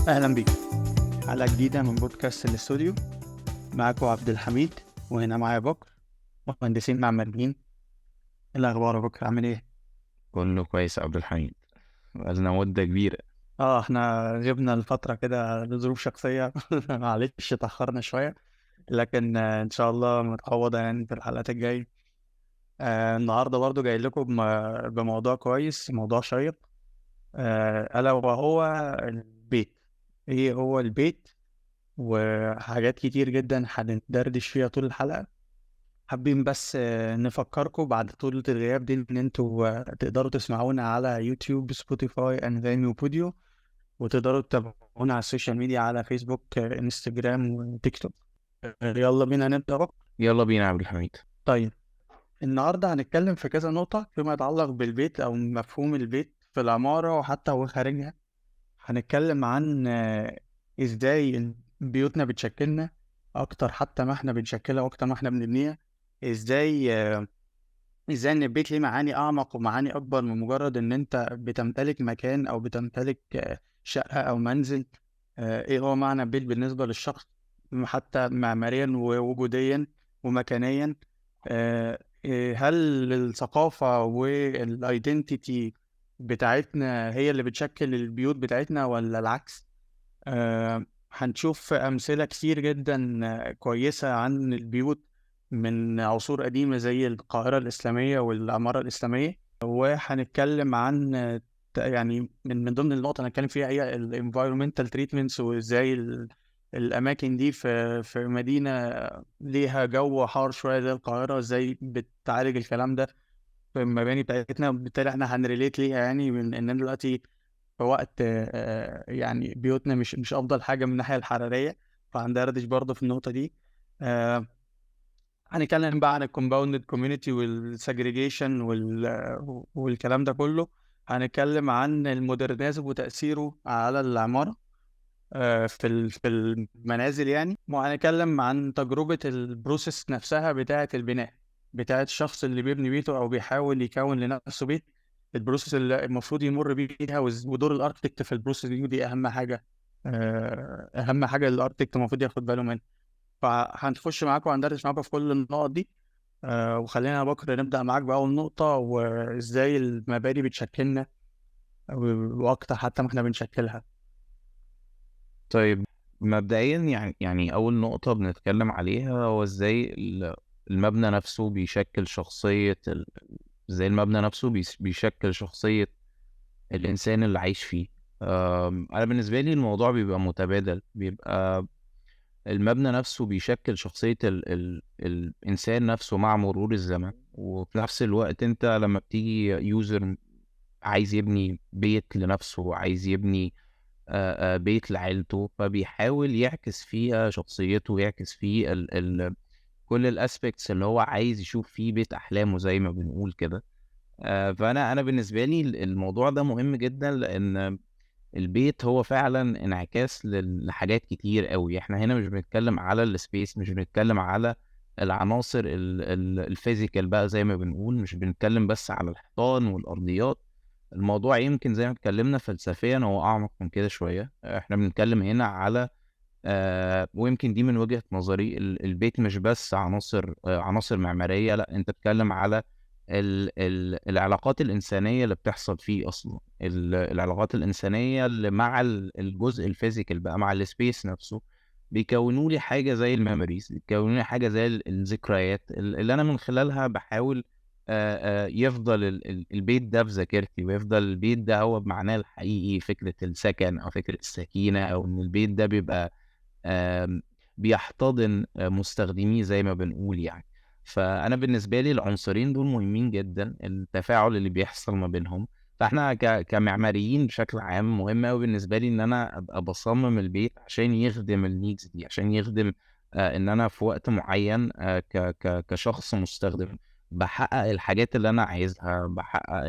أهلا بيك حلقة جديدة من بودكاست الاستوديو. معاكم عبد الحميد، وهنا معايا بكر، مهندسين معماريين. إيه الأخبار يا بكر، عامل إيه؟ كله كويس يا عبد الحميد. بقالنا مدة كبيرة. إحنا جبنا الفترة كده لظروف شخصية معلش اتأخرنا شوية، لكن إن شاء الله متعوضة يعني في الحلقات الجاية. النهاردة برضو جاي لكم بموضوع كويس، موضوع شيق، ألا وهو البيت. إيه هو البيت؟ وحاجات كتير جدا هندردش فيها طول الحلقة. حابين بس نفكركم بعد طولة الغياب دي إن أنتوا تقدروا تسمعونا على يوتيوب، سبوتيفاي، أنغامي، وبوديو. وتقدروا تتابعونا على السوشيال ميديا على فيسبوك، انستجرام، وتيك توك. يلا بينا نبدأ بقى. يلا بينا يا عبد الحميد. طيب، النهاردة هنتكلم في كذا نقطة فيما يتعلق بالبيت أو مفهوم البيت في العمارة وحتى وخارجها. هنتكلم عن إزاي بيوتنا بتشكلنا أكتر حتى ما إحنا بنشكلها وأكتر ما إحنا بنبنيها. ازاي ان البيت ليه معاني اعمق ومعاني اكبر من مجرد ان انت بتمتلك مكان او بتمتلك شقة او منزل. ايه هو معنى البيت بالنسبة للشخص، حتى معماريا ووجوديا ومكانيا. هل الثقافة والايدنتيتي بتاعتنا هي اللي بتشكل البيوت بتاعتنا ولا العكس؟ هنشوف أمثلة كتير جدا كويسة عن البيوت من عصور قديمة زي القاهرة الإسلامية والعمارة الإسلامية. وهنتكلم عن يعني من ضمن النقط اللي هنتكلم فيها هي ال environmental treatments، وإزاي الأماكن دي في مدينة ليها جو حار شوية زي القاهرة، إزاي بتعالج الكلام ده في المباني بتاعتنا. وبالتالي احنا هنريليت ليها، يعني من إننا دلوقتي في وقت يعني بيوتنا مش افضل حاجه من الناحيه الحراريه. فهندردش برضه في النقطه دي. آه، هنتكلم بقى عن الكومباوندد كوميونيتي والسجريجيشن والكلام ده كله. هنتكلم عن المودرنيزم وتاثيره على العماره في المنازل يعني. وهنتكلم عن تجربه البروسيس نفسها بتاعه البناء، بتاعه الشخص اللي بيبني بيته او بيحاول يكون لنفسه بيت. البروسيس اللي المفروض يمر بيها ودور الاركتكت في البروسيس دي اهم حاجه. اهم حاجه الاركتكت المفروض ياخد باله منها. فهنخش معاكم وهندرس معاكم في كل النقط دي. وخلينا بكره نبدا معاك باول نقطه، وازاي المباني بتشكلنا واكتر حتى ما احنا بنشكلها. طيب، مبدئيا يعني أول نقطة بنتكلم عليها هو ازاي المبنى نفسه بيشكل شخصية ازاي المبنى نفسه بيشكل شخصية الإنسان اللي عايش فيه. أنا بالنسبة لي الموضوع بيبقى متبادل، بيبقى المبنى نفسه بيشكل شخصية الإنسان نفسه مع مرور الزمن، وفي نفس الوقت أنت لما بتيجي يوزر عايز يبني بيت لنفسه، عايز يبني بيت لعيلته، فبيحاول يعكس فيها شخصيته، يعكس فيه كل الاسبيكتس اللي هو عايز يشوف فيه بيت احلامه زي ما بنقول كده. فانا بالنسبه لي الموضوع ده مهم جدا، لان البيت هو فعلا انعكاس لحاجات كتير قوي. احنا هنا مش بنتكلم على السبيس، مش بنتكلم على العناصر الفيزيكال بقى زي ما بنقول، مش بنتكلم بس على الحيطان والارضيات. الموضوع يمكن زي ما اتكلمنا فلسفيا هو اعمق من كده شويه. احنا بنتكلم هنا على ويمكن دي من وجهة نظري البيت مش بس عناصر معمارية، لا، انت بتتكلم على العلاقات الإنسانية اللي بتحصل فيه أصلا، العلاقات الإنسانية اللي مع الجزء الفيزيكال بقى، مع السبيس نفسه. بيكونوا لي حاجة زي الميموريز، بيكونوا لي حاجة زي الذكريات اللي أنا من خلالها بحاول يفضل البيت ده في ذاكرتي، ويفضل البيت ده هو بمعناه الحقيقي فكرة السكن أو فكرة السكينة، أو إن البيت ده بيبقى آم، بيحتضن مستخدميه زي ما بنقول يعني. فأنا بالنسبة لي العنصرين دول مهمين جدا، التفاعل اللي بيحصل ما بينهم. فاحنا كمعماريين بشكل عام مهم أوي بالنسبة لي إن أنا أبقى بصمم البيت عشان يخدم النيدز دي، عشان يخدم إن أنا في وقت معين كشخص مستخدم بحقق الحاجات اللي أنا عايزها، بحقق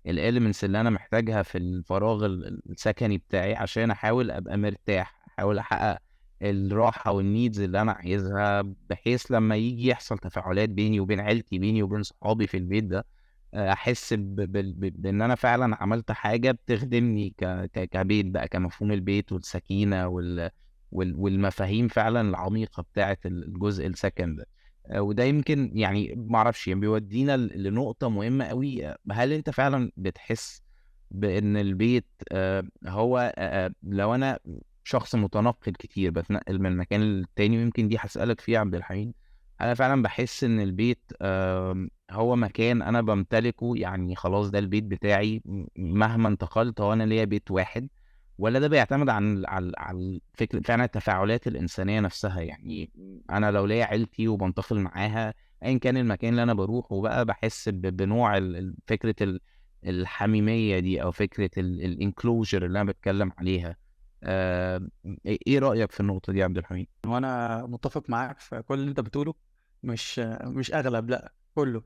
الاليمنتس اللي أنا محتاجها في الفراغ السكني بتاعي، عشان أحاول أبقى مرتاح، أحاول أحقق الراحة والنيدز اللي أنا عايزها، بحيث لما يجي يحصل تفاعلات بيني وبين عيلتي، بيني وبين صحابي في البيت ده، احس بان انا فعلا عملت حاجه بتخدمني كبيت بقى، كمفهوم البيت والسكينه والمفاهيم فعلا العميقه بتاعه الجزء السكن ده. وده يمكن يعني ما اعرفش، يعني بيودينا لنقطه مهمه قوي. هل انت فعلا بتحس بان البيت هو لو انا شخص متنقل كتير بتنقل من مكان للتاني، ويمكن دي هسألك فيها عبد الحميد، انا فعلا بحس ان البيت هو مكان انا بمتلكه، يعني خلاص ده البيت بتاعي مهما انتقلت هو انا ليا بيت واحد؟ ولا ده بيعتمد على فكرة فعلا التفاعلات الإنسانية نفسها؟ يعني أنا لو ليا عيلتي وبنتقل معاها أيا كان المكان اللي أنا بروحه بقى، بحس بنوع فكرة الحميمية دي، أو فكرة الانكلوجر اللي أنا بتكلم عليها. آه، إيه رأيك في النقطة دي يا عبد الحميد؟ وانا متفق معاك في كل اللي انت بتقوله، مش اغلب، لا كله.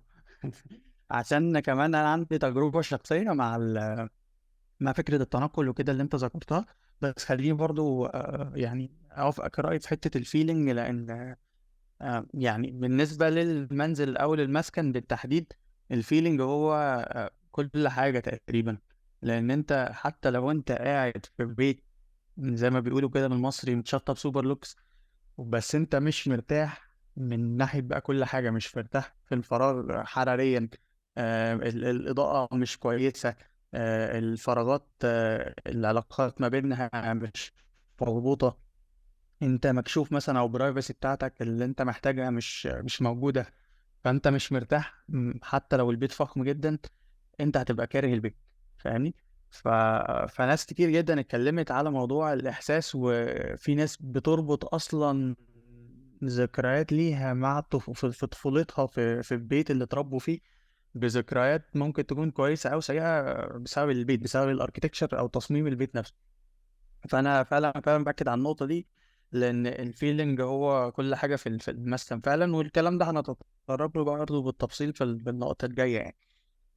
عشان كمان انا عندي تجربة شخصية مع فكرة التنقل وكده اللي انت ذكرتها. بس خليني برضو يعني اوافقك رأيي في حتة الفيلينج، لان يعني بالنسبة للمنزل او للمسكن بالتحديد، الفيلينج هو كل حاجة تقريبا. لان انت حتى لو انت قاعد في بيت زي ما بيقولوا كده بالمصري متشطب سوبر لوكس، بس انت مش مرتاح من ناحية بقى كل حاجة، مش مرتاح في الفراغ حراريا، الإضاءة مش كويسة، الفراغات، العلاقات ما بينها مش مظبوطة، انت مكشوف مثلا، او برايفسي بتاعتك اللي انت محتاجها مش موجودة، فانت مش مرتاح. حتى لو البيت فخم جدا انت هتبقى كاره البيت، فاهمني؟ ف... فناس كتير جدا اتكلمت على موضوع الإحساس، وفي ناس بتربط أصلا ذكريات ليها مع في طفولتها في البيت اللي اتربوا فيه، بذكريات ممكن تكون كويسة أو سيئة بسبب البيت، بسبب الاركتكتشر أو تصميم البيت نفسه. فأنا فعلا بأكد على النقطة دي، لأن الفيلينج هو كل حاجة في المسكن فعلا، والكلام ده هنتطرق له برضه بالتفصيل في النقطة الجاية يعني.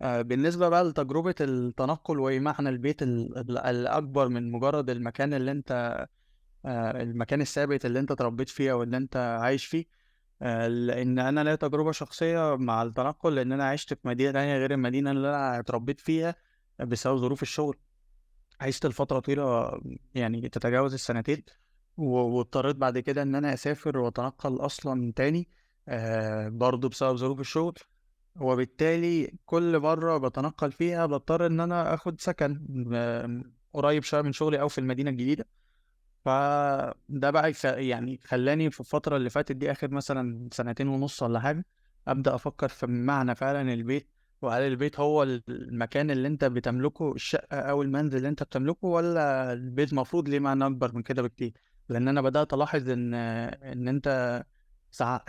بالنسبة بقى لتجربة التنقل ومعنى البيت الأكبر من مجرد المكان اللي أنت المكان الثابت اللي أنت اتربيت فيه أو اللي أنت عايش فيه. لأن أنا ليا تجربة شخصية مع التنقل، لأن أنا عشت في مدينة تانية غير المدينة اللي أنا اتربيت فيها بسبب ظروف الشغل. عشت لفترة طويلة يعني تتجاوز السنتين، واضطريت بعد كده إن أنا أسافر وأتنقل أصلا تاني، برضه بسبب ظروف الشغل. وبالتالي كل مرة بتنقل فيها بضطر إن أنا آخد سكن قريب شوية من شغلي أو في المدينة الجديدة. فده بقى يعني خلاني في الفترة اللي فاتت دي، آخر مثلا سنتين ونص ولا حاجة، أبدأ أفكر في معنى فعلا البيت. وهل البيت هو المكان اللي أنت بتملكه، الشقة أو المنزل اللي أنت بتملكه، ولا البيت المفروض ليه معنى أكبر من كده بكتير؟ لأن أنا بدأت ألاحظ إن أنت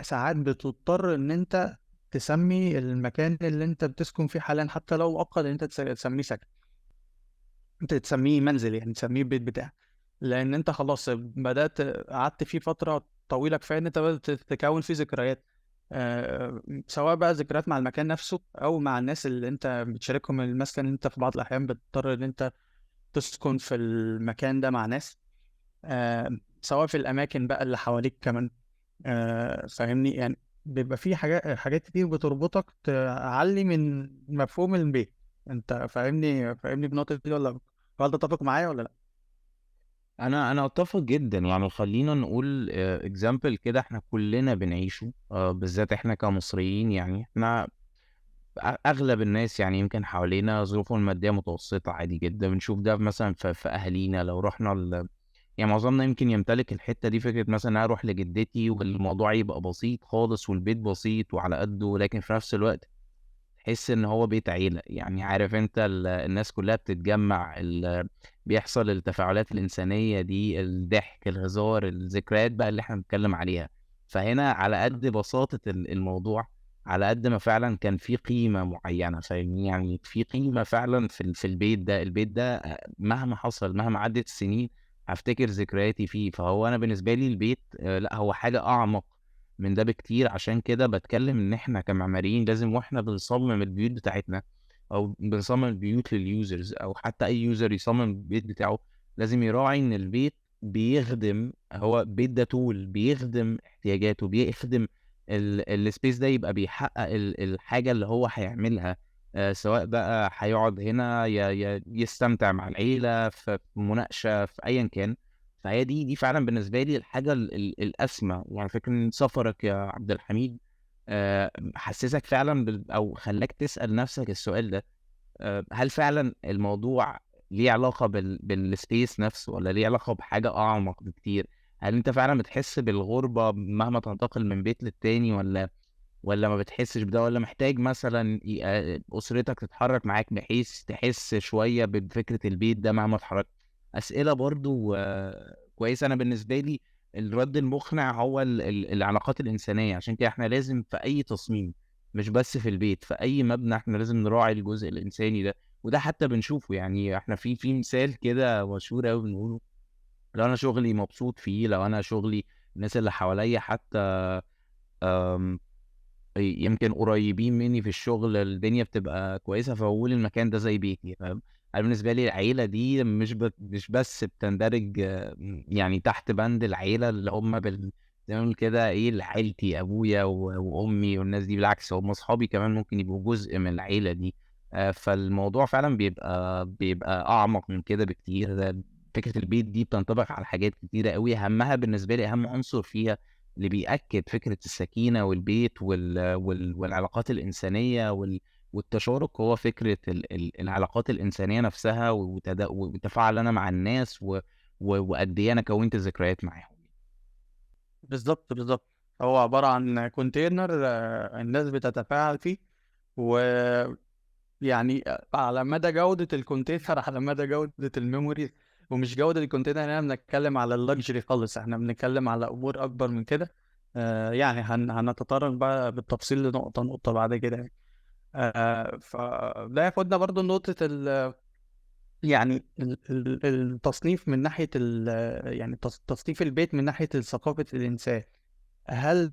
ساعات بتضطر إن أنت تسمي المكان اللي أنت بتسكن فيه حاليا، حتى لو مؤقت، إن أنت تسميه سكن، انت تسميه منزل، يعني تسميه البيت بتاعك. لان انت خلاص بدأت قعدت فيه فترة طويلة كفاية ان انت بدأت تكون فيه ذكريات، سواء بقى ذكريات مع المكان نفسه او مع الناس اللي انت بتشاركهم المسكن، اللي انت في بعض الاحيان بتضطر ان انت تسكن في المكان ده مع ناس، سواء في الاماكن بقى اللي حواليك كمان. فاهمني يعني؟ بيبقى في حاجات كتير بتربطك تعلي من مفهوم البيت. انت فاهمني بنقطة دي ولا؟ هل تتفق معايا ولا لا؟ انا اتفق جدا. يعني خلينا نقول اكزامبل كده احنا كلنا بنعيشه، بالذات احنا كمصريين. يعني احنا اغلب الناس يعني يمكن حوالينا ظروفهم الماديه متوسطه عادي جدا. بنشوف ده مثلا في اهالينا. لو رحنا يعني معظمنا يمكن يمتلك الحته دي، فكره مثلا انا اروح لجدتي والموضوع يبقى بسيط خالص والبيت بسيط وعلى قده، لكن في نفس الوقت تحس ان هو بيت عيلة. يعني عارف انت الناس كلها بتتجمع، بيحصل التفاعلات الإنسانية دي، الضحك، الهزار، الذكريات بقى اللي احنا بنتكلم عليها. فهنا على قد بساطة الموضوع، على قد ما فعلا كان في قيمة معينة. فاهمني؟ يعني في قيمة فعلا في البيت ده مهما حصل، مهما عدت السنين، هفتكر ذكرياتي فيه. فهو انا بالنسبة لي البيت لا، هو حاجة اعمق من ده بكتير. عشان كده بتكلم ان احنا كمعماريين لازم واحنا بنصمم البيوت بتاعتنا، او بنصمم البيوت لليوزرز، او حتى اي يوزر يصمم البيت بتاعه، لازم يراعي ان البيت بيخدم، هو بيت ده طول بيخدم احتياجاته، بيخدم السبيس ده، يبقى بيحقق الحاجة اللي هو هيعملها. سواء بقى هيقعد هنا يستمتع مع العيلة في مناقشة في أيًا كان. فهي دي فعلًا بالنسبة لي الحاجة الأسمى. يعني فكرة إن سفرك يا عبد الحميد حسّسك فعلًا أو خلّاك تسأل نَفْسك السؤال ده. هل فعلًا الموضوع ليه علاقة بالspace نَفْسه والّا ليه علاقة بحاجة أعمق بكتير؟ هل أنت فعلًا بتحس بالغُربة مهما تنتقل من بيت للتاني والّا ما بتحسّش بده، والّا محتاج مثلًا أسرتك تتحرّك معاك بحيث تحس شوية بفكرة البيت ده مهما اتحرّكت؟ أسئلة برضه كويسة. أنا بالنسبة لي الرَد المقنع هو العلاقات الإنسانية. عشان كده إحنا لازم في أي تصميم، مش بس في البيت، في أي مبنى إحنا لازم نراعي الجزء الإنساني ده. وده حتى بنشوفه، يعني إحنا في مثال كده مشهور أوي بنقوله: لو أنا شغلي مبسوط فيه، لو أنا شغلي الناس اللي حواليّا حتى آمم يمكن قريبين مني في الشغل، الدنيا بتبقى كويسة، فباقول المكان ده زي بيتي، فاهم؟ أنا بالنسبة لي العيلة دي مش بس بتندرج يعني تحت بند العيلة اللي هم زي ما بنقول كده إيه، عيلتي، أبويا وأمي والناس دي. بالعكس، هم أصحابي كمان ممكن يبقوا جزء من العيلة دي. فالموضوع فعلًا بيبقى أعمق من كده بكتير. فكرة البيت دي بتنطبق على حاجات كتيرة أوي، أهمها بالنسبة لي، أهم عنصر فيها اللي بيأكد فكرة السكينة والبيت والعلاقات الإنسانية والتشارك، هو فكرة العلاقات الإنسانية نفسها وتفاعل أنا مع الناس وقد إيه أنا كوّنت ذكريات معاهم. بالضبط، بالضبط. هو عبارة عن container الناس بتتفاعل فيه، ويعني على مدى جودة الcontainer على مدى جودة الmemories، ومش جودة الcontainer هنا بنتكلم على الluxury خالص، إحنا بنتكلم على أمور أكبر من كده. يعني هنتطرق بقى بالتفصيل لنقطة، نقطة بعد كده يعني. فده ياخدنا برضه لنقطة يعني التصنيف من ناحية يعني تصنيف البيت من ناحية ثقافة الإنسان. هل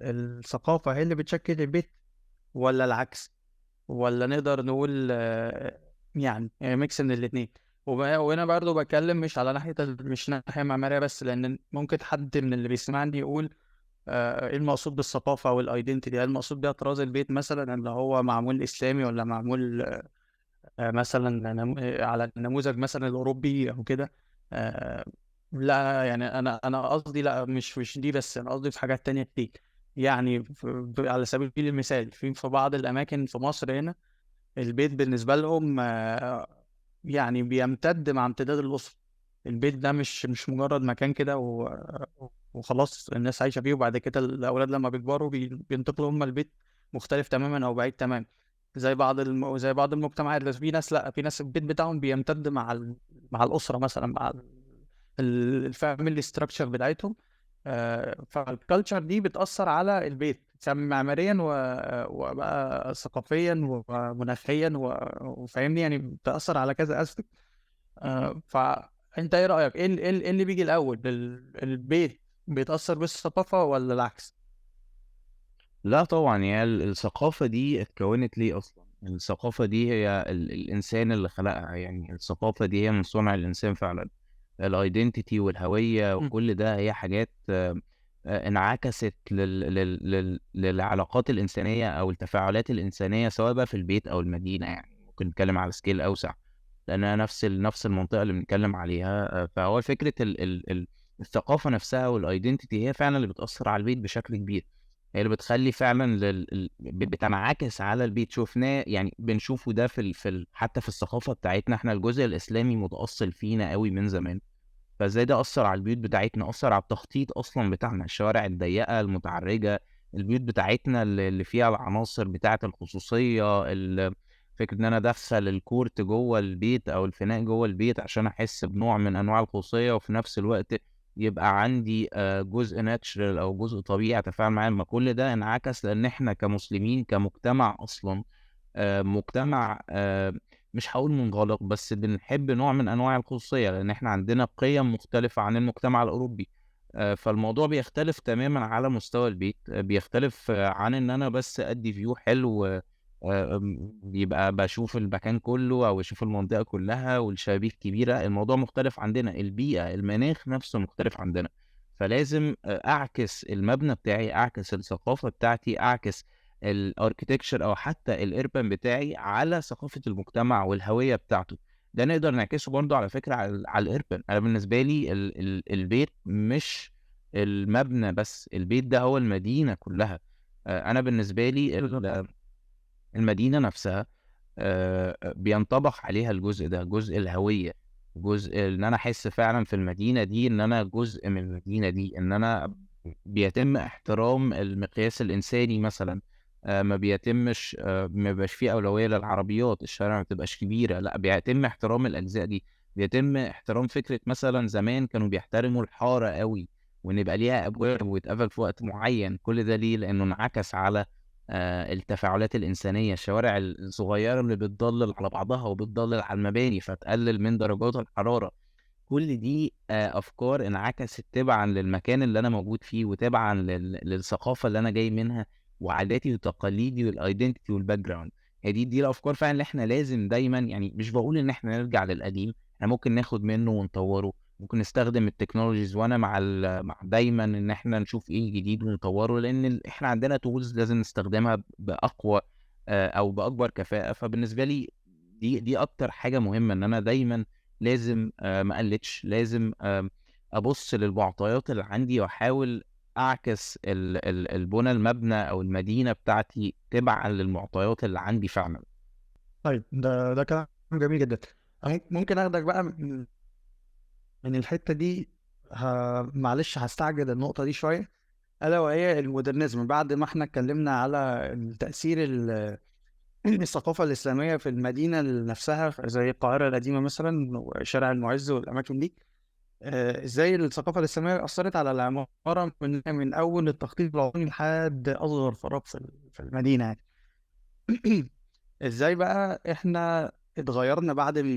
الثقافة هي اللي بتشكل البيت ولا العكس؟ ولا نقدر نقول يعني ميكس من الاتنين؟ وهنا برضه بتكلم مش على ناحية مش ناحية معمارية بس، لأن ممكن حد من اللي بيسمعني يقول ايه المقصود بالثقافة والايدنتيتي؟ هل المقصود بيها طراز البيت مثلا اللي هو معمول إسلامي، ولا معمول مثلا على النموذج مثلا الأوروبي أو كده؟ آه، لا يعني أنا قصدي لا، مش دي بس، أنا قصدي في حاجات تانية كتير. يعني على سبيل المثال في بعض الأماكن في مصر هنا البيت بالنسبة لهم يعني بيمتد مع امتداد الأسرة. البيت ده مش مجرد مكان كده وخلاص الناس عايشة فيه، وبعد كده الأولاد لما بيكبروا بينتقلوا هم البيت مختلف تماما أو بعيد تماما. زي بعض المجتمعات، بس في ناس لا، في ناس البيت بتاعهم بيمتد مع الأسرة مثلا، مع الفاميلي ستراكشر بتاعتهم. فالكالتشر دي بتأثر على البيت سواء معماريا وبقى ثقافيا ومناخيا وفاهمني، يعني بتأثر على كذا اسبكت. فأنت ايه رأيك؟ إيه اللي بيجي الأول؟ البيت بيتأثر بالثقافة ولا العكس؟ لأ طبعًا، هي الثقافة دي اتكوّنت ليه أصلًا؟ الثقافة دي هي الإنسان اللي خلقها. يعني الثقافة دي هي من صنع الإنسان فعلًا. الidentity والهوية مم. وكل ده هي حاجات انعكست للعلاقات الإنسانية أو التفاعلات الإنسانية، سواء بقى في البيت أو المدينة. يعني ممكن نتكلم على scale أوسع، لأنها نفس المنطقة اللي بنتكلم عليها. فهو فكرة الثقافة نفسها والidentity هي فعلًا اللي بتأثّر على البيت بشكل كبير. هي اللي بتخلّي فعلًا بتنعكس على البيت. شُفناه، يعني بنشوفه ده حتى في الثقافة بتاعتنا إحنا، الجزء الإسلامي متأصّل فينا أوي من زمان. فإزاي ده أثّر على البيوت بتاعتنا؟ أثّر على التخطيط أصلًا بتاعنا، الشوارع الضيّقة المتعرّجة، البيوت بتاعتنا اللي فيها العناصر بتاعة الخصوصية، فكرة إن أنا أدخّل الكورت جوّه البيت أو الفناء جوّه البيت عشان أحس بنوع من أنواع الخصوصية، وفي نفس الوقت يبقى عندي جزء natural أو جزء طبيعي أتفاعل معاه. ما كل ده انعكس لإن إحنا كمسلمين كمجتمع أصلًا، مجتمع مش هاقول منغلق، بس بنحب نوع من أنواع الخصوصية، لإن إحنا عندنا قِيَم مختلفة عن المجتمع الأوروبي. فالموضوع بيختلف تمامًا على مستوى البيت. بيختلف عن إن أنا بس أدّي view حلو، بيبقى باشوف المكان كُلّه أو أشوف المنطقة كُلّها والشبابيك كبيرة. الموضوع مختلف عندنا، البيئة، المناخ نَفْسه مختلف عندنا. فلازم أعكس المبنى بتاعي، أعكس الثقافة بتاعتي، أعكس الاركتكتشر او حتى الاربن بتاعي على ثقافه المجتمع والهويه بتاعته. ده نقدر نعكسه برضه على فكره على الاربن. انا بالنسبه لي البيت مش المبنى بس، البيت ده هو المدينه كلها. انا بالنسبه لي بالظبط. المدينه نفسها بينطبق عليها الجزء ده، جزء الهويه، جزء ان انا احس فعلا في المدينه دي ان انا جزء من المدينه دي، ان انا بيتم احترام المقياس الانساني مثلا. ما بيتمش ما بيبقاش فيه اولويه للعربيات، الشارع ما بتبقاش كبيره، لا بيتم احترام الاجزاء دي. بيتم احترام فكره مثلا زمان كانوا بيحترموا الحاره قوي، وان يبقى ليها ابواب ويتقفل في وقت معين. كل ده ليه؟ لانه انعكس على التفاعلات الإنسانية، الشوارع الصغيرة اللي بتضلل على بعضها وبتضلل على المباني فتقلل من درجات الحرارة. كل دي أفكار انعكست تبعا للمكان اللي أنا موجود فيه، وتبعا للثقافة اللي أنا جاي منها، وعاداتي وتقاليدي والايدنتيتي والباك جراوند. هي دي الأفكار فعلا اللي احنا لازم دايما، يعني مش بقول إن احنا نرجع للقديم، احنا ممكن ناخد منه ونطوره، ممكن نستخدم التكنولوجيز، وانا مع دايما ان احنا نشوف ايه الجديد ونطوره، لان احنا عندنا تولز لازم نستخدمها باقوى او باكبر كفاءة. فبالنسبة لي دي اكتر حاجة مهمة، ان انا دايما لازم ما اقلدش، لازم ابص للمعطيات اللي عندي واحاول اعكس البنى، المبنى او المدينة بتاعتي تبعا للمعطيات اللي عندي فعلا. طيب ده كلام جميل جدا. ممكن اخدك بقى من الحته دي. معلش هستعجل النقطه دي شويه، الا وهي المودرنزم. بعد ما احنا اتكلمنا على التاثير الثقافه الاسلاميه في المدينه نفسها زي القاهره القديمه مثلا وشارع المعز والاماكن دي، ازاي الثقافه الاسلاميه اثرت على العماره من اول التخطيط العمراني لحد اصغر فراغ في المدينه يعني. ازاي بقى احنا اتغيرنا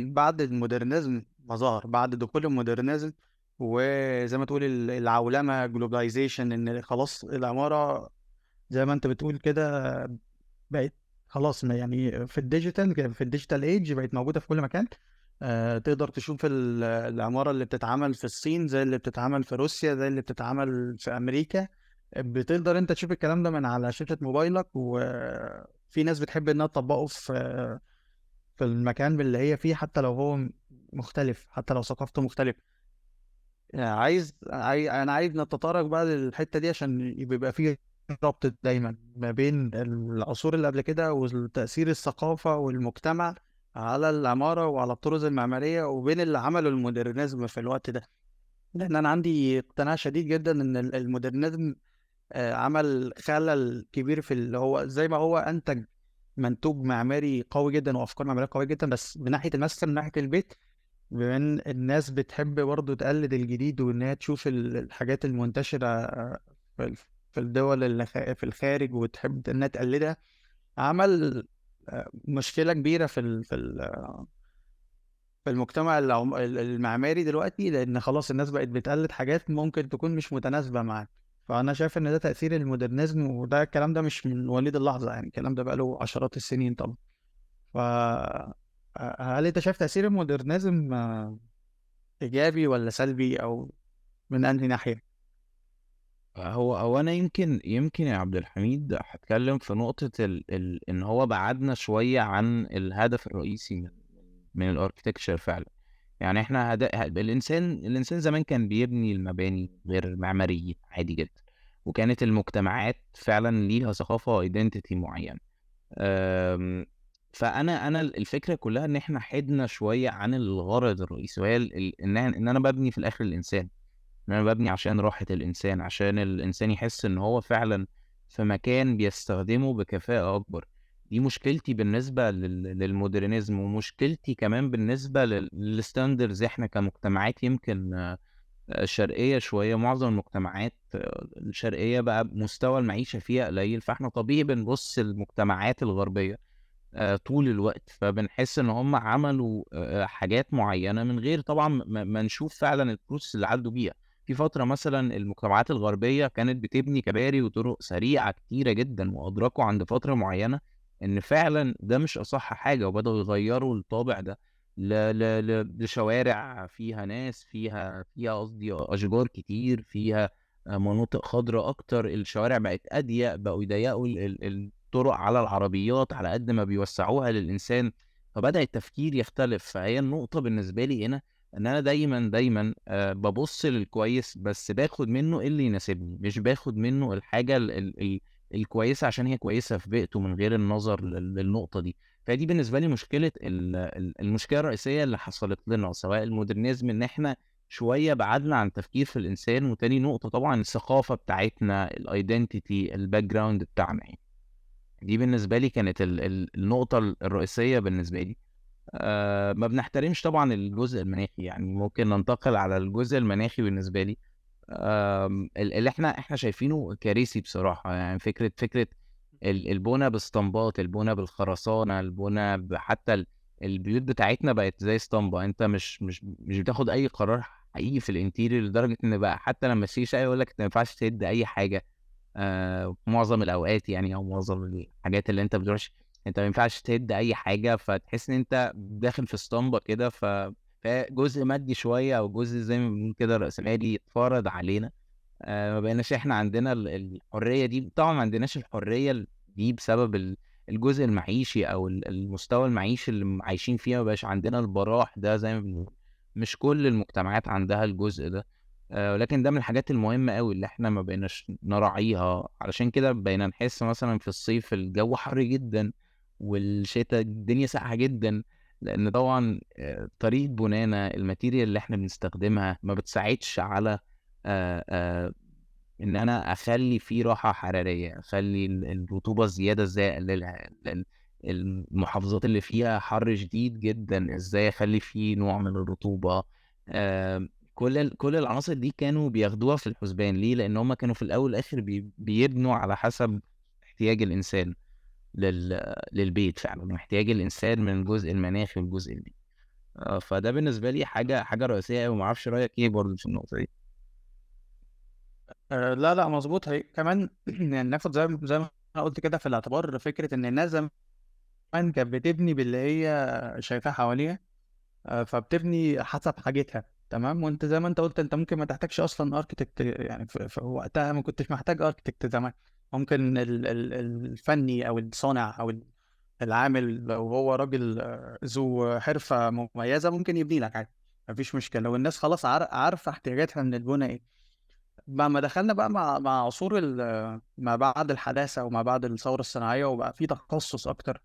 بعد المودرنزم ما ظهر، بعد دخول المودرنزم وزي ما تقول العولمه جلوبلايزيشن، ان خلاص العماره زي ما انت بتقول كده بقت خلاص يعني في الديجيتال ايج بقت موجوده في كل مكان. تقدر تشوف العماره اللي بتتعمل في الصين زي اللي بتتعمل في روسيا زي اللي بتتعمل في امريكا. بتقدر انت تشوف الكلام ده من على شاشة موبايلك، وفي ناس بتحب انها تطبقه في المكان اللي هي فيه، حتى لو هو مختلف، حتى لو ثقافته مختلفة. يعني انا عايز نتطرق بقى للحتة دي عشان يبقى فيه ربط دايما ما بين العصور اللي قبل كده وتأثير الثقافة والمجتمع على العمارة وعلى الطرز المعمارية، وبين اللي عمله المودرنزم في الوقت ده. لأن أنا عندي اقتناع شديد جدا إن المودرنزم عمل خلل كبير في اللي هو زي ما هو انتج منتوج معماري قوي جدا وافكار معماريه قويه جدا، بس من ناحيه المسكن، من ناحيه البيت، بما ان الناس بتحب برضه تقلد الجديد وان هي تشوف الحاجات المنتشره في الدول اللي في الخارج وتحب انها تقلدها. عمل مشكله كبيره في المجتمع المعماري دلوقتي، لان خلاص الناس بقت بتقلد حاجات ممكن تكون مش متناسبة معاك. فانا شايف ان ده تأثير المودرنزم، وده الكلام ده مش من وليد اللحظة، يعني الكلام ده بقاله عشرات السنين طبعا. ف هل انت شايف تأثير المودرنزم ايجابي ولا سلبي، او من انهي ناحية؟ هو انا يمكن يا عبد الحميد هتكلم في نقطة ان هو بعدنا شوية عن الهدف الرئيسي من الاركتكتشر فعلا. يعني احنا الانسان زمان كان بيبني المباني غير معمارية عادي جدا، وكانت المجتمعات فعلا ليها ثقافة وايدنتيتي معين. أم، فانا الفكرة كلها ان احنا حدنا شوية عن الغرض الرئيسي، وهي ان انا ببني في الاخر الانسان، ان انا ببني عشان راحة الانسان، عشان الانسان يحس ان هو فعلا في مكان بيستخدمه بكفاءة اكبر. دي مشكلتي بالنسبة للمودرنزم، ومشكلتي كمان بالنسبة للستاندرز. احنا كمجتمعات يمكن شرقية شوية، معظم المجتمعات الشرقية بقى مستوى المعيشة فيها قليل، فاحنا طبيعي بنبص المجتمعات الغربية طول الوقت، فبنحس ان هم عملوا حاجات معينه من غير طبعا ما نشوف فعلا البروسس اللي عدوا بيها. في فتره مثلا المجتمعات الغربيه كانت بتبني كباري وطرق سريعه كتيره جدا، وادركوا عند فتره معينه ان فعلا ده مش اصح حاجه، وبداوا يغيروا الطابع ده لشوارع فيها ناس، فيها قصدي اشجار كتير، فيها مناطق خضراء اكتر، الشوارع بقت اضيق، بقوا يضيقوا الطرق على العربيات على قد ما بيوسعوها للإنسان، فبدأ التفكير يختلف. فهي النقطة بالنسبة لي هنا إن أنا دايما ببص للكويس، بس باخد منه اللي يناسبني، مش باخد منه الحاجة الكويسة عشان هي كويسة في بيئته من غير النظر للنقطة دي. فدي بالنسبة لي مشكلة المشكلة الرئيسية اللي حصلت لنا، سواء المودرنيزم إن إحنا شوية بعدنا عن تفكير في الإنسان، وتاني نقطة طبعا الثقافة بتاعتنا، الايدنتيتي، الباك جراوند بتاعنا يعني. دي بالنسبة لي كانت النقطة الرئيسية بالنسبة لي. ما بنحترمش طبعا الجزء المناخي، يعني ممكن ننتقل على الجزء المناخي بالنسبة لي. اللي احنا شايفينه كارثي بصراحة. يعني فكرة البنى باسطمبات، البنى بالخرسانة، البنى حتى البيوت بتاعتنا بقت زي اسطمبة. انت مش بتاخد اي قرار حقيقي في الانتيريور، لدرجة ان بقى حتى لما تشتري شقة يقول لك انت ما ينفعش تهد اي حاجة. معظم الاوقات يعني، او معظم الحاجات اللي انت بتروحش، انت ما ينفعش تهد اي حاجة، فتحس ان انت داخل في اسطمبة كده. فجزء مادي شوية، او جزء زي ما بنقول كده رأسمالي اتفرض علينا. ما بقيناش احنا عندنا الحرية دي. طبعا ما عندناش الحرية دي بسبب الجزء المعيشي او المستوى المعيشي اللي عايشين فيه. ما بقاش عندنا البراح ده زي ما بنقول. مش كل المجتمعات عندها الجزء ده. ولكن ده من الحاجات المهمة قوي اللي احنا ما بقيناش نراعيها. علشان كده بقينا نحس مثلا في الصيف الجو حر جدا، والشتاء الدنيا ساقعة جدا. لان طبعا طريقة بنانا، الماتيريال اللي احنا بنستخدمها ما بتساعدش على آه، آه، ان انا اخلي فيه راحة حرارية، اخلي الرطوبة زيادة ازاي اقللها. المحافظات اللي فيها حر شديد جدا ازاي اخلي فيه نوع من الرطوبة. كل العناصر دي كانوا بياخدوها في الحسبان. ليه؟ لان هم كانوا في الاول والاخر بيبنوا على حسب احتياج الانسان للبيت فعلا، واحتياج الانسان من الجزء المناخي والجزء البيئي. فده بالنسبة لي حاجة رئيسية، وما اعرفش رأيك ايه برضه في النقطة دي. لا لا مظبوط. هي كمان يعني ناخد زي ما انا قلت كده في الاعتبار فكره ان الناس زمان كانت بتبني باللي هي شايفاه حواليها. فبتبني حسب حاجتها. تمام. وانت زي ما انت قلت انت ممكن ما تحتاجش اصلا اركتكت، يعني في وقتها ما كنتش محتاج اركتكت زمان. ممكن الفني او الصانع او العامل لو هو راجل ذو حرفة مميزة ممكن يبني لك عادي. مفيش مشكلة. والناس خلاص عارفة احتياجاتها من البناء ايه. ما دخلنا بقى مع عصور ما بعد الحداثة وما بعد الثورة الصناعية وبقى في تخصص أكتر.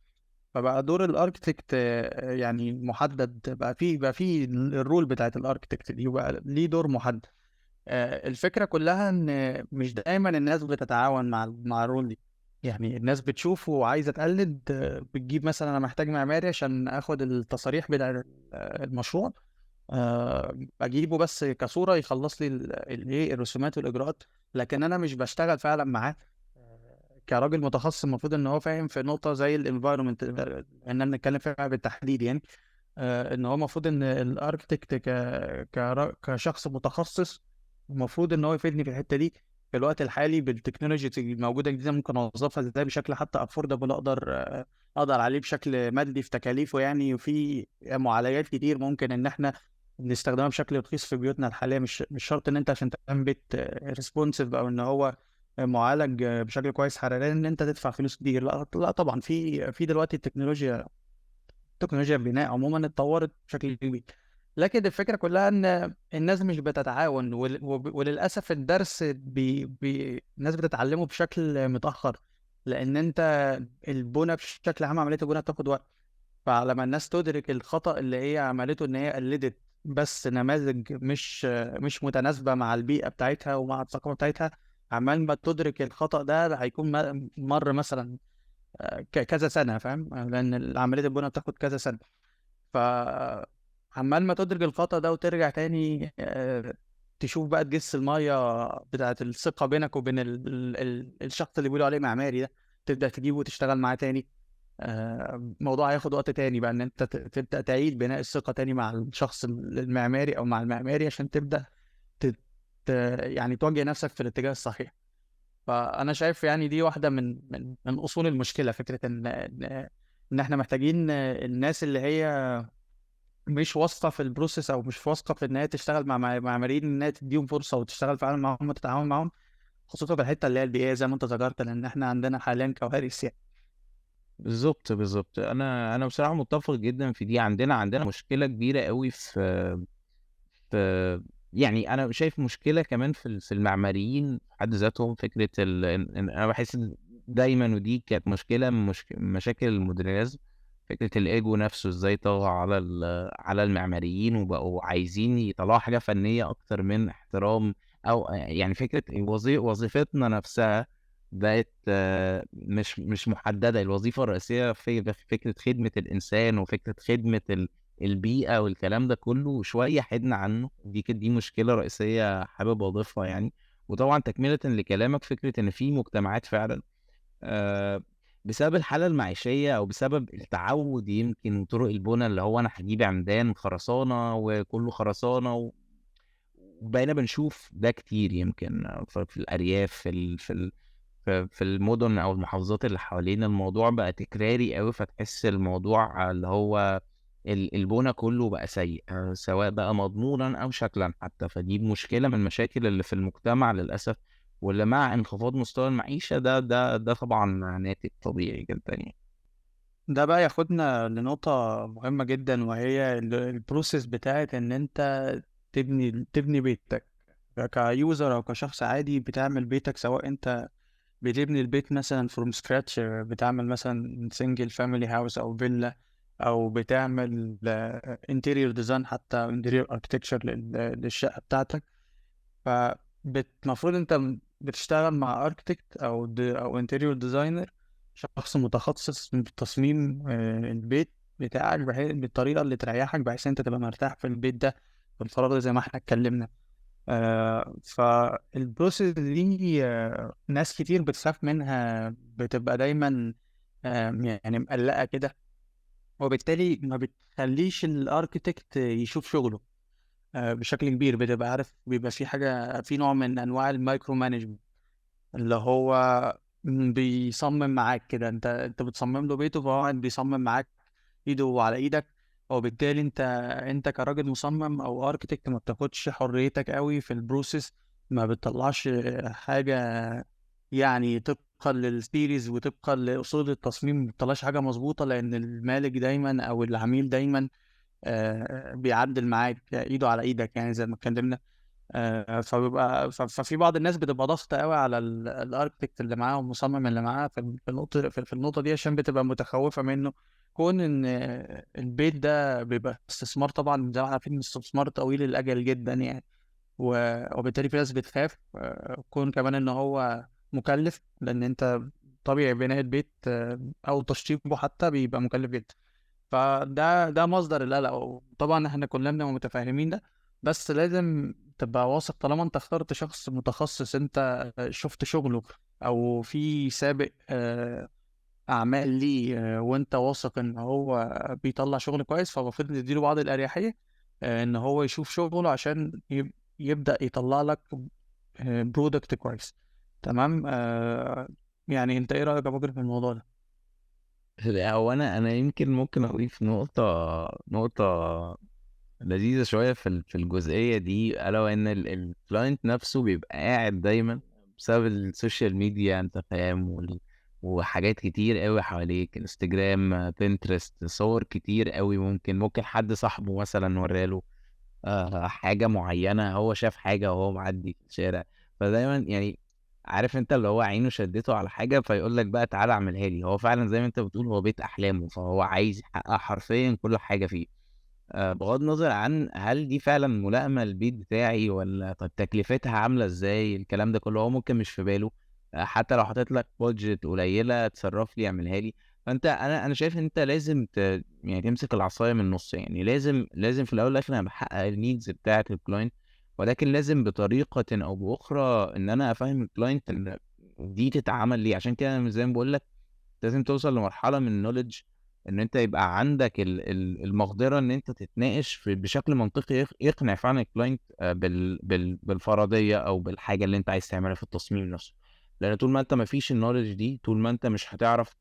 فبقى دور الاركتكت يعني محدد. بقى في الرول بتاعت الاركتكت دي وبقى ليه دور محدد. الفكرة كلها ان مش دايما الناس بتتعاون مع الرول دي. يعني الناس بتشوف وعايزة تقلد. بتجيب مثلا انا محتاج معماري عشان اخد التصاريح بتاع المشروع. اجيبه بس كصورة يخلص لي الايه الرسومات والاجراءات. لكن انا مش بشتغل فعلا معاه كراجل متخصص. المفروض ان هو فاهم في نقطه زي الانفايرمنت ان بنتكلم فيها بالتحديد يعني. ان هو المفروض ان الاركتكت كشخص متخصص المفروض ان هو يفيدني في الحته دي. في الوقت الحالي بالتكنولوجيا الموجوده جديده ممكن اوظفها ازاي بشكل حتى افوردبل. اقدر عليه بشكل مادي في تكاليفه يعني. وفي معالجات كتير ممكن ان احنا نستخدمها بشكل رخيص في بيوتنا الحاليه. مش شرط ان انت عشان تعمل بيت ريسبونسيف او ان هو معالج بشكل كويس حراريا ان انت تدفع فلوس كتير. لا لا طبعا. في دلوقتي تكنولوجيا البناء عموما اتطورت بشكل كبير. لكن الفكره كلها ان الناس مش بتتعاون. وللاسف الدرس الناس بتتعلمه بشكل متاخر. لان انت البنى بشكل عام عمليه البنى بتاخد وقت. فعلى ما الناس تدرك الخطأ اللي هي عملته ان هي قلدت بس نماذج مش متناسبة مع البيئة بتاعتها ومع الثقافة بتاعتها. عمال ما تدرك الخطأ ده هيكون مر مثلا كذا سنة. فاهم؟ لأن عملية البناء بتاخد كذا سنة. ف عمال ما تدرك الخطأ ده وترجع تاني تشوف بقى تجس المية بتاعت الثقة بينك وبين الشخص اللي بيقولوا عليه معماري ده. تبدأ تجيبه وتشتغل معاه تاني. الموضوع هياخد وقت تاني بقى ان انت تبدأ تعيد بناء الثقة تاني مع الشخص المعماري او مع المعماري عشان تبدأ ت... يعني توجه نفسك في الاتجاه الصحيح. فانا شايف يعني دي واحدة من اصول المشكلة. فكرة ان احنا محتاجين الناس اللي هي مش واثقة في البروسيس او مش واثقة في ان هي تشتغل مع معماريين ان هي تديهم فرصة وتشتغل فعلا معاهم وتتعاون معاهم. خصوصا في الحتة اللي هي البيئية زي ما انت ذكرت لان احنا عندنا حاليا كوارث يعني. بالضبط. أنا بصراحة متّفق جدًا في دي. عندنا مشكلة كبيرة أوي في يعني أنا شايف مشكلة كمان في المعماريين في حد ذاتهم. فكرة إن أنا باحس إن دايمًا، ودي كانت مشكلة من مشاكل المودرنيزم، فكرة الإيجو نفسه إزاي طغى على المعماريين، وبقوا عايزين يطلعوا حاجة فنية أكتر من احترام، أو يعني فكرة وظيفتنا نفسها بقت مش محددة. الوظيفة الرئيسية في فكرة خدمة الإنسان، وفكرة خدمة البيئة والكلام ده كله شوية حِدنا عنه. دي مشكلة رئيسية حابب أضيفها يعني. وطبعًا تكملةً لكلامك، فكرة إن في مجتمعات فعلًا آآ بسبب الحالة المعيشية، أو بسبب التعوّد يمكن، وطرق البُنا اللي هو أنا هاجيب عمدان خرسانة وكُلّه خرسانة، وبقينا بنشوف ده كتير يمكن في الأرياف، في المُدن أو المحافظات اللي حوالينا. الموضوع بقى تكراري أوي، فتحس الموضوع اللي هو البُنا كُلّه بقى سيء، سواء بقى مضمونًا أو شكلًا حتى. فدي مشكلة من المشاكل اللي في المجتمع للأسف، واللي مع انخفاض مستوى المعيشة ده طبعًا ناتج طبيعي جدًا يعني. ده بقى ياخدنا لنقطة مهمة جدًا، وهي الprocess بتاعة إن أنت تبني بيتك كuser أو كشخص عادي بتعمل بيتك، سواء أنت بتبني البيت مثلًا from scratch، بتعمل مثلًا single family house أو فيلا، أو بتعمل interior design حتى interior architecture للشقة بتاعتك. المفروض أنت بتشتغل مع architect أو interior designer، شخص متخصص في تصميم البيت بتاعك بالطريقة اللي تريحك، بحيث إن أنت تبقى مرتاح في البيت ده في الفراغ زي ما إحنا اتكلمنا. فالprocess دي ناس كتير بتخاف منها، بتبقى دايمًا يعني مقلّقة كده، وبالتالي ما بتخلّيش الarchitect يشوف شغله بشكل كبير. بتبقى عارف بيبقى في نوع من أنواع الmicro management، اللي هو بيصمم معاك كده. أنت بتصمم له بيته، فهو قاعد بيصمم معاك إيده على إيدك. وبالتالي أنت كراجل مصمم أو architect ما بتاخدش حريتك أوي في الprocess، ما بتطلّعش حاجة يعني طبقًا للseries وطبقًا لأصول التصميم، ما بتطلّعش حاجة مضبوطة، لأن المالك دايمًا أو العميل دايمًا بيعدّل معاك إيده على إيدك يعني زي ما اتكلمنا. فبيبقى ففي بعض الناس بتبقى ضاغطة أوي على الarchitect اللي معاها والمصمم اللي معاها في النقطة دي، عشان بتبقى متخوّفة منه. كون إن البيت ده بيبقى استثمار طبعًا زي ما إحنا عارفين، استثمار طويل الأجل جدًا يعني. وبالتالي في ناس بتخاف، كون كمان إن هو مُكلِّف، لإن أنت طبيعي بناء البيت أو تشطيبه حتى بيبقى مُكلِّف جدًا. ده مصدر القلق، وطبعًا إحنا كلنا بنبقى متفهمين ده. بس لازم تبقى واثق طالما أنت اخترت شخص متخصص، أنت شُفت شغله أو في سابق أعمال ليه، وأنت واثق إن هو بيطلّع شغل كويس، فالمفروض تدّي له بعض الأريحية إن هو يشوف شغله عشان يبدأ يطلّع لك product كويس. تمام. يعني أنت إيه رأيك يا بكر في الموضوع ده؟ لأ، هو أنا يمكن ممكن أضيف نقطة لذيذة شوية في الجزئية دي، ألا وإن الclient نفسه بيبقى قاعد دايمًا بسبب السوشيال ميديا، أنت فاهم، وحاجات كتير أوي حواليك، إنستجرام، بنترست، صور كتير أوي. ممكن حد صاحبه مثلًا ورّى له حاجة معيّنة، هو شاف حاجة وهو معدّي في الشارع. فدايمًا يعني عارف أنت اللي هو عينه شدّته على حاجة، فيقول لك بقى تعالَ اعملها لي. هو فعلًا زي ما أنت بتقول، هو بيت أحلامه، فهو عايز يحقق حرفيًا كل حاجة فيه. بغض النظر عن هل دي فعلًا ملائمة للبيت بتاعي، والّا طب تكلفتها عاملة إزاي، الكلام ده كله هو ممكن مش في باله. حتى لو حاطط لك budget قليلة اتصرّف لي اعملها لي. أنا شايف إن أنت لازم يعني تمسك العصاية من النُص. يعني لازم في الأول والآخر أنا باحقق الneeds بتاعة الclient، ولكن لازم بطريقةً أو بأخرى إن أنا أفهّم الclient إن دي تتعمل ليه. عشان كده أنا زي ما باقول لك، لازم توصل لمرحلة من الknowledge، إن أنت يبقى عندك المقدرة إن أنت تتناقش بشكل منطقي، يقنع فعلًا الclient بالفرضية أو بالحاجة اللي أنت عايز تعملها في التصميم نفسه. لأن طول ما أنت ما فيش الknowledge دي، طول ما أنت مش هتعرف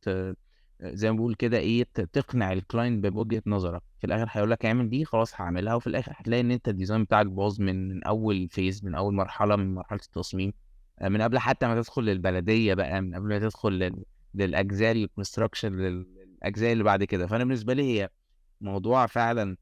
زي ما باقول كده إيه، تقنع الclient بوجهة نظرك. في الآخر هيقول لك اعمل دي، خلاص هاعملها، وفي الآخر هتلاقي إن أنت الdesign بتاعك باظ من أول phase، من أول مرحلة من مرحلة التصميم، من قبل حتى ما تدخل للبلدية بقى، من قبل ما تدخل للاجزاء الكونستراكشن للاجزاء اللي بعد كده. فانا بالنسبه لي هي موضوع فعلا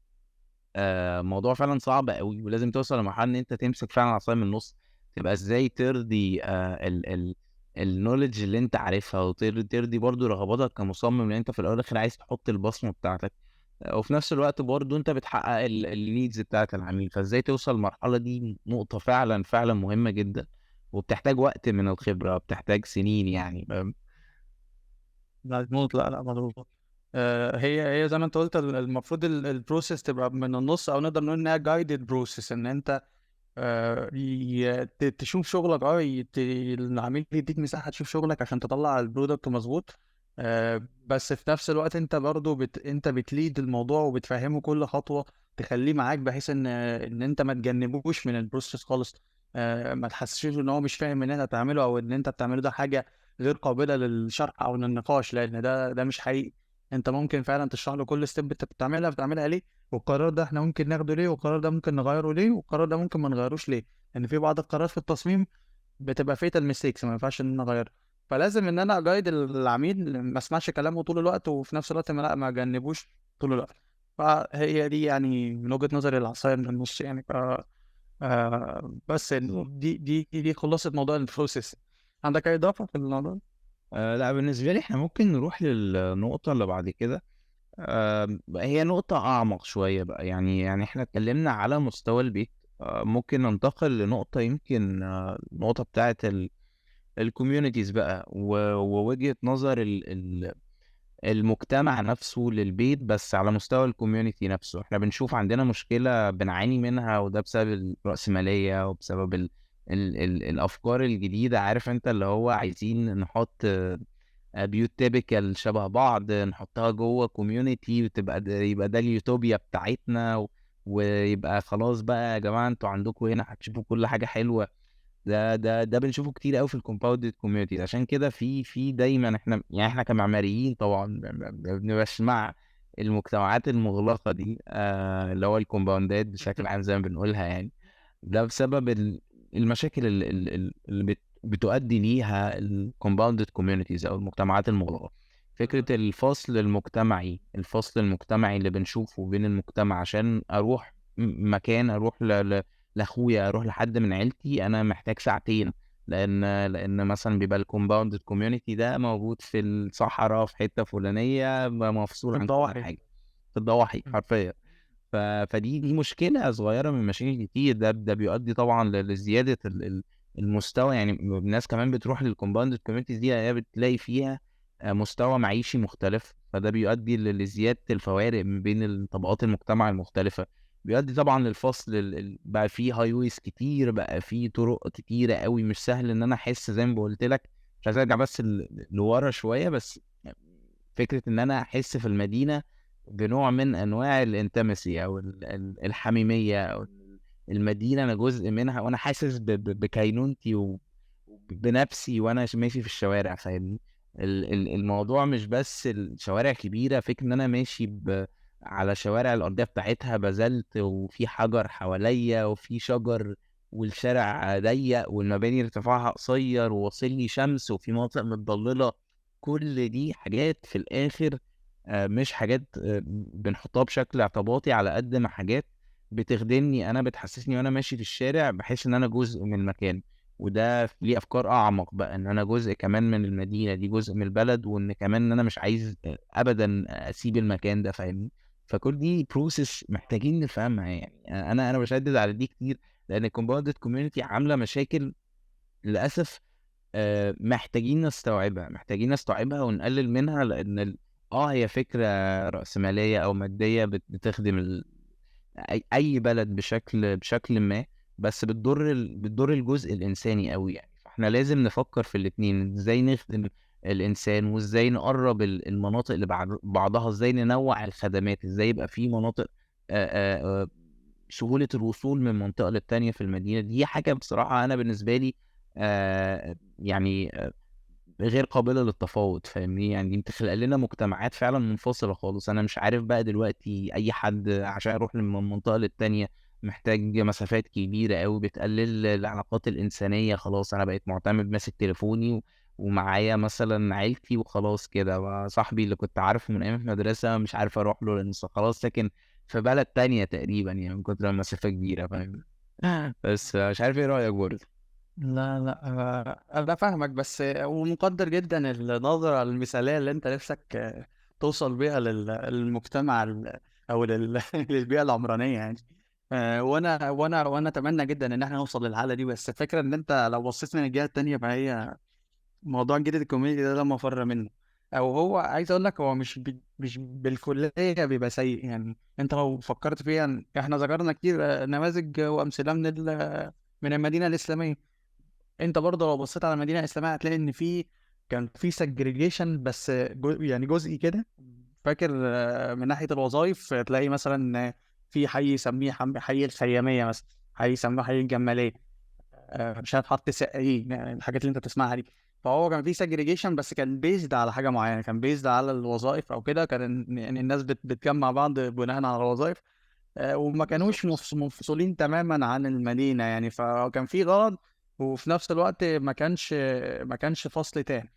موضوع فعلا صعب قوي، ولازم توصل لمرحله ان انت تمسك فعلا العصايه من النص، تبقى ازاي ترضي ال النولج اللي انت عارفها، وترضي برضو رغباتك كمصمم، لان انت في الاول والاخر عايز تحط البصمه بتاعتك، وفي نفس الوقت برضو انت بتحقق النيدز بتاعت العميل. فازاي توصل للمرحله دي نقطه فعلا فعلا مهمه جدا، وبتحتاج وقت من الخبره، بتحتاج سنين يعني، فاهم؟ مظبوط. لا لا مظبوط. هي زي ما انت قلت المفروض البروسيس تبقى من النص، او نقدر نقول انها جايدد بروسيس، ان انت تشوف شغلك، العميل يديك مساحة تشوف شغلك عشان تطلع البرودكت مظبوط. بس في نفس الوقت انت برضو انت بتليد الموضوع وبتفهمه كل خطوة، تخليه معاك بحيث ان انت ما تجنبوش من البروسيس خالص. ما تحسسوش ان هو مش فاهم ان انت بتعمله، او ان انت بتعمله ده حاجة غير قابلة للشرح او للنقاش، لان ده مش حقيقي. انت ممكن فعلا تشرح له كل ستيب انت بتعملها ليه، والقرار ده احنا ممكن ناخده ليه، والقرار ده ممكن نغيره ليه، والقرار ده ممكن ما نغيروش ليه. لان في بعض القرارات في التصميم بتبقى فيتال ميستيكس، ما ينفعش ان انا اغيرها. فلازم ان انا اجايد العميل، ما اسمعش كلامه طول الوقت، وفي نفس الوقت ما اجنبوش طول الوقت. فهي دي يعني من وجهة نظري العصاية من النص يعني. بس دي خلاصة موضوع البروسيس. عندك اي اضافة في الموضوع؟ لا، بالنسبه لي احنا ممكن نروح للنقطه اللي بعد كده. هي نقطة أعمق شوية بقى، يعني إحنا اتكلمنا على مستوى البيت. ممكن ننتقل لنقطة، يمكن النقطة بتاعة الكوميونيتيز بقى، ووجهة نظر المجتمع نفسه للبيت، بس على مستوى الكوميونيتي نفسه. إحنا بنشوف عندنا مشكلة بنعاني منها، وده بسبب الرأسمالية، وبسبب ال الأفكار الجديدة. عارف أنت اللي هو عايزين نحط بيوت تيبيكال شبه بعض، نحطها جوه كوميونتي، وتبقى يبقى ده اليوتوبيا بتاعتنا، ويبقى خلاص بقى يا جماعه انتوا عندكم هنا هتشوفوا كل حاجه حلوه. ده بنشوفه كتير قوي في الكومباوندد كوميونتي. عشان كده في دايما احنا، يعني احنا كمعماريين طبعا ما بنبقاش مع المجتمعات المغلقه دي، اللي هو الكومباوندات بشكل عام زي ما بنقولها يعني. ده بسبب المشاكل اللي بتؤدي ليها الكومباوندد كوميونيتيز او المجتمعات المغلقه. فكره الفصل المجتمعي اللي بنشوفه بين المجتمع، عشان اروح مكان، اروح لاخويا، اروح لحد من عيلتي، انا محتاج ساعتين، لان مثلا بيبقى الكومباوندد كوميونتي ده موجود في الصحراء في حته فلانيه، مفصول عن كل الضواحي. حاجه، في الضواحي حرفيا. فدي مشكلة صغيرة من مشاكل كتير. ده بيؤدي طبعا لزيادة المستوى. يعني الناس كمان بتروح للكومباوند كوميونيتيز دي، هي بتلاقي فيها مستوى معيشي مختلف، فده بيؤدي لزيادة الفوارق ما بين طبقات المجتمع المختلفة. بيؤدي طبعا للفصل، بقى فيه هاي ويز كتير، بقى فيه طرق كتيرة قوي، مش سهل ان انا احس زي ما قلت لك. مش عايز ارجع بس لورا شوية، بس فكرة ان انا احس في المدينة بنوع من انواع الانتمسي، او الحميميه، او المدينه انا جزء منها، وانا حاسس بكينونتي وبنفسي وانا ماشي في الشوارع، فاهمني؟ الموضوع مش بس الشوارع كبيره، فكرة ان انا ماشي على شوارع الارضيه بتاعتها بازلت، وفي حجر حواليا، وفي شجر، والشارع ضيق، والمباني ارتفاعها قصير، وواصل لي شمس، وفي مناطق متضلله. كل دي حاجات في الاخر مش حاجات بنحطها بشكل اعتباطي، على قد ما حاجات بتخدمني انا، بتحسسني وانا ماشي في الشارع، بحس ان انا جزء من المكان. وده ليه افكار اعمق بقى، ان انا جزء كمان من المدينه دي، جزء من البلد، وان كمان ان انا مش عايز ابدا اسيب المكان ده، فاهمني؟ فكل دي بروسيس محتاجين نفهمها يعني. انا بشدد على دي كتير، لان الكومباوندد كوميونتي عامله مشاكل للاسف. محتاجين نستوعبها ونقلل منها، لان هي فكره رأسماليه او ماديه بتخدم اي بلد بشكل ما، بس بتضر الجزء الانساني قوي يعني. فاحنا لازم نفكر في الاتنين، ازاي نخدم الانسان، وازاي نقرب المناطق اللي بعضها، ازاي ننوع الخدمات، ازاي يبقى في مناطق سهولة الوصول من منطقة للتانية في المدينة. دي حاجة بصراحة أنا بالنسبة لي يعني غير قابلة للتفاوض، فاهمني؟ يعني دي بتخلق لنا مجتمعات فعلا منفصلة خالص. أنا مش عارف بقى دلوقتي أي حد عشان يروح من منطقة للتانية محتاج مسافات كبيرة قوي، بتقلل العلاقات الإنسانية. خلاص أنا بقيت معتمد ماسك تليفوني ومعايا مثلا عيلتي وخلاص كده بقى. صاحبي اللي كنت عارفه من ايام المدرسه مش عارف اروح له لانه خلاص ساكن في بلد تانية تقريبا، يعني من كتر المسافه كبيره، فاهم؟ بس مش عارف ايه رايك برضه. لا لا، انا فاهمك، بس ومقدر جدا النظرة المثالية اللي انت نفسك توصل بيها للمجتمع او للبيئة العمرانية يعني. وانا اتمنى جدا ان احنا نوصل للحالة دي، بس الفكرة ان انت لو بصيت من الجهة التانية فهي موضوع جديد الكوميدي ده لا مفر منه. او هو عايز اقول لك هو مش بالكلية بيبقى سيء يعني. انت لو فكرت فيها، احنا ذكرنا كتير نماذج وامثلة من المدينة الإسلامية. انت برضه لو بصيت على المدينه الاسلاميه هتلاقي ان كان في سجريجيشن، بس يعني جزئي كده. فاكر من ناحيه الوظائف تلاقي مثلا في حي يسميه حي الخياميه مثلا، حي يسميه حي الجماليه، مش عارف حط سقايين، يعني الحاجات اللي انت بتسمعها دي. فهو كان في سجريجيشن بس كان بيزد على حاجه معينه، كان بيزد على الوظائف او كده. كان يعني الناس بتجمع بعض بناء على الوظائف، وما كانوش بالظبط. منفصلين تماما عن المدينة يعني. فكان في غرض، وفي نفس الوقت ما كانش فصل تاني.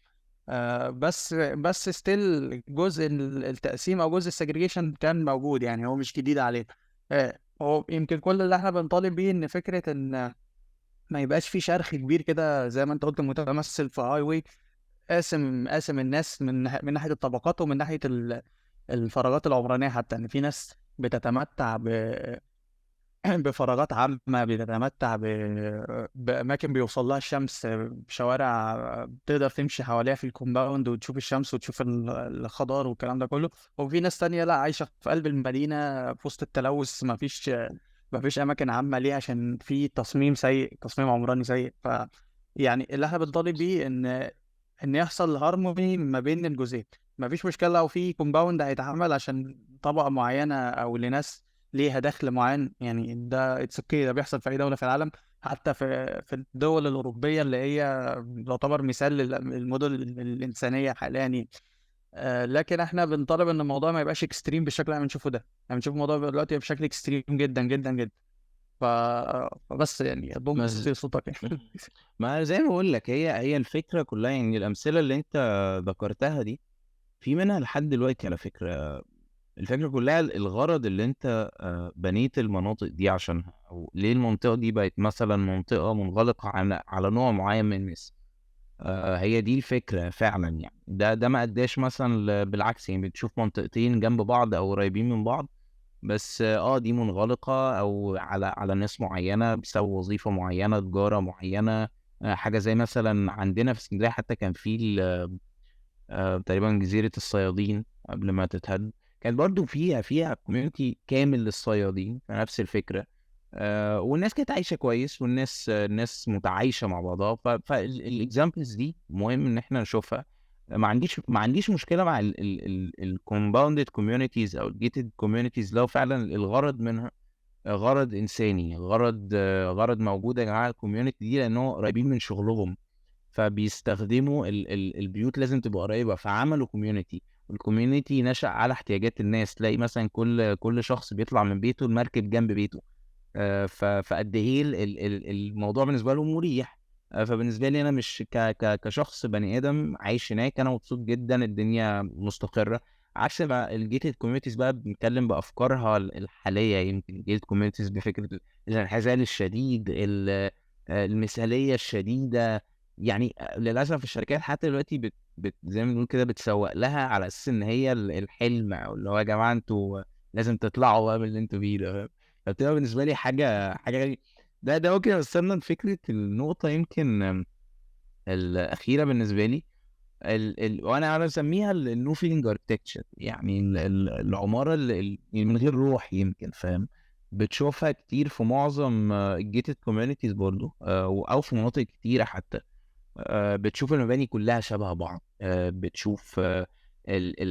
بس ستيل جزء التقسيم او جزء السجريجيشن كان موجود يعني، هو مش جديد علينا. هو يمكن كل اللي احنا بنطالب بيه ان فكرة ان ما يبقاش في شرخ كبير كده زي ما انت قلت متمثل في هاي واي، قاسم الناس من ناحية الطبقات، ومن ناحية الفراغات العمرانية حتى. ان في ناس بتتمتع بفراغات عامة، بتتمتع بأماكن بيوصل لها الشمس، بشوارع تقدر تمشي حواليها في الكومباوند وتشوف الشمس وتشوف الخضار والكلام ده كله. وفي ناس تانية لا، عايشة في قلب المدينة في وسط التلوث، ما فيش أماكن عامة ليه عشان في تصميم سيء، تصميم عمراني سيء. يعني اللي احنا بنطالب بيه ان يحصل هارموني ما بين الجزئين. ما فيش مشكلة لو في كومباوند هيتعمل عشان طبقة معينة او لناس ليها دخل معين، يعني ده اتس اوكي، ده بيحصل في اي دوله في العالم. حتى في الدول الاوروبيه اللي هي تعتبر مثال للمدن الانسانيه حاليا يعني. لكن احنا بنطالب ان الموضوع ما يبقاش اكستريم بالشكل اللي احنا بنشوفه ده. احنا بنشوف الموضوع دلوقتي بشكل اكستريم جدا جدا جدا. ف... فبس يعني ضم بس صوتي صوتك يعني. ما زي ما بقول لك، هي الفكره كلها، يعني الامثله اللي انت ذكرتها دي في منها لحد دلوقتي على فكره. الفكره كلها الغرض اللي انت بنيت المناطق دي عشانها، او ليه المنطقه دي بقت مثلا منطقه منغلقه على نوع معين من الناس. هي دي الفكره فعلا يعني. ده ما اداش مثلا بالعكس، يعني بتشوف منطقتين جنب بعض او قريبين من بعض، بس دي منغلقة او على ناس معينة بسبب وظيفة معينة، تجارة معينة. حاجة زي مثلا عندنا في اسكندرية حتى كان في تقريبا جزيرة الصيادين قبل ما تتهد، كانت برضو فيها كوميونتي كامل للصيادين في نفس الفكرة. والناس كانت عايشة كويس، والناس الناس متعايشة مع بعضها. فالاكزامبلز دي مهم ان احنا نشوفها. ما عنديش مشكلة مع الكومباوندد كوميونيتيز او الجيتد كوميونيتيز لو فعلا الغرض منها غرض انساني، غرض موجود يا جماعة الكوميونتي دي لانه قريبين من شغلهم، فبيستخدموا البيوت لازم تبقى قريبة، فعملوا كوميونتي. والكوميونتي نشأ على احتياجات الناس. تلاقي مثلا كل شخص بيطلع من بيته المركب جنب بيته. فقد ايه الموضوع بالنسبه له مريح. فبالنسبه لي انا مش كشخص بني ادم عايش هناك انا مبسوط جدا، الدنيا مستقره. عكس بقى الجيتد كوميونيتيز بقى بنتكلم بافكارها الحاليه. يمكن الجيتد كوميونيتيز بفكره الانحلال الشديد، المثاليه الشديده. يعني للاسف الشركات حتى دلوقتي زي ما بنقول كده بتسوق لها على اساس ان هي الحلم، او اللي هو يا جماعه انتوا لازم تطلعوا بقى من اللي انتوا فيه ده. فبتبقى بالنسبه لي حاجه غريبه. ده ممكن يوصلنا لفكره النقطه يمكن الاخيره بالنسبه لي. وانا بسميها النو فيلينج اركتكتشر، يعني العماره اللي من غير روح يمكن، فاهم؟ بتشوفها كتير في معظم الجيتد كوميونيتيز برضو، او في مناطق كتيره حتى. بتشوف المباني كلها شبه بعض. بتشوف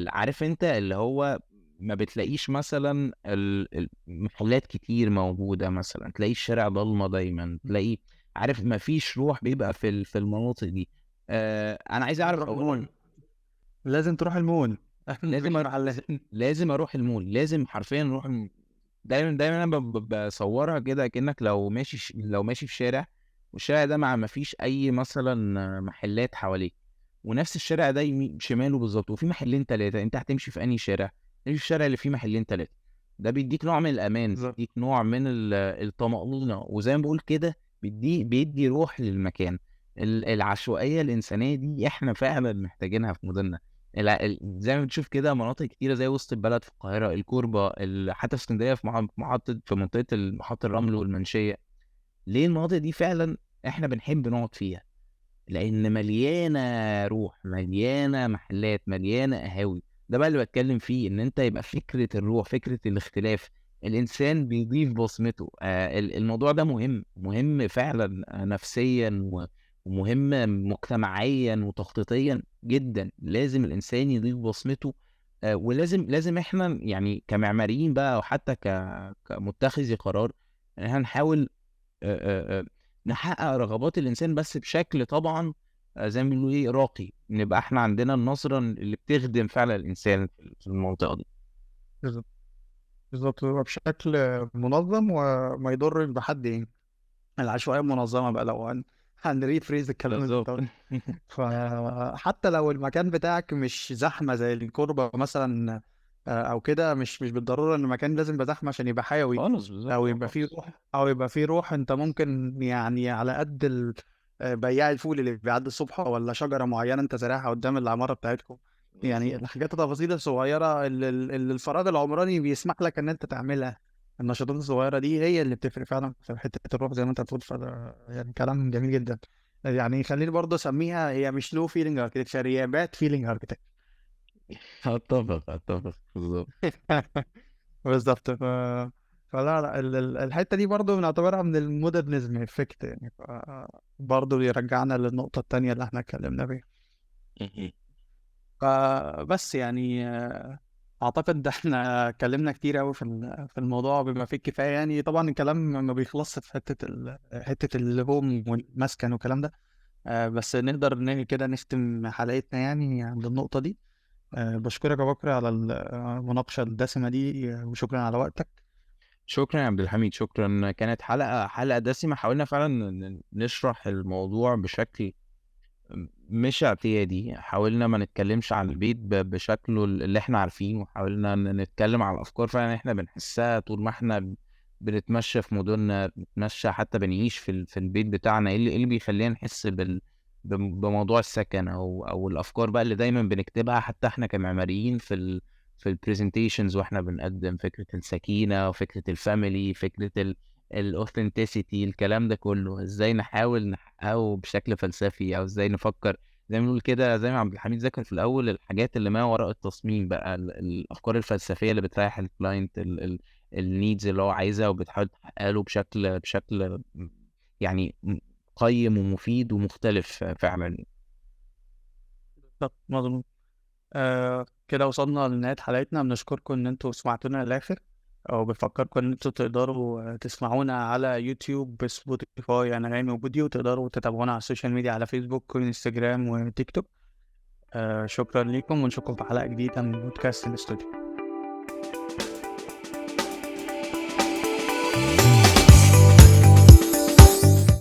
عارف انت اللي هو ما بتلاقيش مثلا المحلات كتير موجودة، مثلا تلاقي الشارع ضلمة دايما، تلاقي عارف ما فيش روح بيبقى في المناطق دي. انا عايز لازم اعرف تروح اولا. المول، لازم تروح المول. لازم مفيش محلات. لازم اروح المول، لازم حرفيا اروح دايما انا بصورها كده كأنك لو ماشي في شارع، والشارع ده ما فيش اي مثلا محلات حواليك، ونفس الشارع ده شماله بالظبط وفي محلين ثلاثه، انت هتمشي في انهي شارع؟ تمشي في الشارع اللي فيه محلين ثلاثه. ده بيديك نوع من الامان، بالظبط. بيديك نوع من الطمأنينه، وزي ما بقول كده بيدي روح للمكان. العشوائيه الانسانيه دي احنا فعلا محتاجينها في مدننا. زي ما بتشوف كده مناطق كتيره زي وسط البلد في القاهره، الكوربه، حتى في اسكندريه، في في منطقه محطه الرمل والمنشيه. ليه المناطق دي فعلا احنا بنحب نقعد فيها؟ لان مليانه روح، مليانه محلات، مليانه قهاوي. ده بقى اللي بتكلم فيه، ان انت يبقى فكره الروح، فكره الاختلاف، الانسان بيضيف بصمته. الموضوع ده مهم، مهم فعلا نفسيا ومهم مجتمعيا وتخطيطيا جدا. لازم الانسان يضيف بصمته. ولازم احنا يعني كمعماريين بقى، او حتى كمتخذي قرار، ان احنا نحاول نحقق رغبات الانسان، بس بشكل طبعا زي ما بيقولوا ايه، راقي. نبقى احنا عندنا النظره اللي بتخدم فعلا الانسان في المنطقه دي. بالظبط. بالظبط، يبقى بشكل منظم وما يضرش بحد يعني. العشوائية منظمة بقى، لو هنريفريز الكلام اللي انت بالظبط. قلته. فحتى لو المكان بتاعك مش زحمة زي الكوربة مثلا، او كده، مش بالضرورة ان المكان لازم يبقى زحمة عشان يبقى حيوي، خالص، بالظبط، او يبقى فيه خالص. روح، او يبقى فيه روح. انت ممكن يعني على قد بياع الفول اللي بيعدي الصبح، ولا شجرة معينة انت زارعها قدام العمارة بتاعتكم. يعني بالظبط. الحاجات التفاصيل الصغيرة اللي الفراغ العمراني بيسمح لك ان انت تعملها. النشاطات الصغيرة دي هي اللي بتفرق فعلا في حتة الروح زي ما انت بتقول. يعني كلام جميل جدا. يعني خليني برضه اسميها، هي مش لو فيلينج اركتكشر، هي باد فيلينج اركتكشر. اتفق بالظبط. بالظبط. فلا لا، الحتة دي برضه بنعتبرها من المودرنزم افكت يعني. برضه بيرجعنا للنقطة التانية اللي احنا اتكلمنا فيها. مهم. فبس يعني اعتقد احنا اتكلمنا كتير قوي في الموضوع بما فيه الكفايه. يعني طبعا الكلام ما بيخلصش في حته الهوم والمسكن والكلام ده. بس نقدر كده نختم حلقتنا يعني عند النقطه دي. بشكرك يا بكر على المناقشه الدسمه دي، وشكرا على وقتك. شكرا يا عبد الحميد، شكرا. كانت حلقه دسمه، حاولنا فعلا نشرح الموضوع بشكل مش اعتيادي. حاولنا ما نتكلمش عن البيت بشكله اللي احنا عارفينه، وحاولنا نتكلم عن الافكار فعلا احنا بنحسها طول ما احنا بنتمشى في مدننا، بنتمشى حتى بنعيش في البيت بتاعنا. إيه اللي بيخلينا نحس بموضوع السكن، او الافكار بقى اللي دايما بنكتبها حتى احنا كمعماريين في البرزنتيشنز، واحنا بنقدم فكرة السكينة وفكرة الفاميلي، فكرة الاوثنتسيتي. الكلام ده كله ازاي نحاول نحققه بشكل فلسفي، او ازاي نفكر زي ما نقول كده، زي ما عبد الحميد ذكر في الاول، الحاجات اللي ما وراء التصميم بقى، الافكار الفلسفيه اللي بتريح الكلاينت، النيدز اللي هو عايزها، وبتحاول تحقق له بشكل يعني قيم ومفيد ومختلف فعلا. بالظبط، مظبوط. كده وصلنا لنهاية حلقتنا. بنشكركم إن أنتوا سمعتونا للآخر، أو بفكركم إن أنتوا تقدروا تسمعونا على يوتيوب، سبوتيفاي، أنغامي وفيديو. تقدروا تتابعونا على السوشيال ميديا، على فيسبوك وإنستجرام وتيك توك. شكرا لكم، ونشوفكم في حلقة جديدة من بودكاست الاستوديو.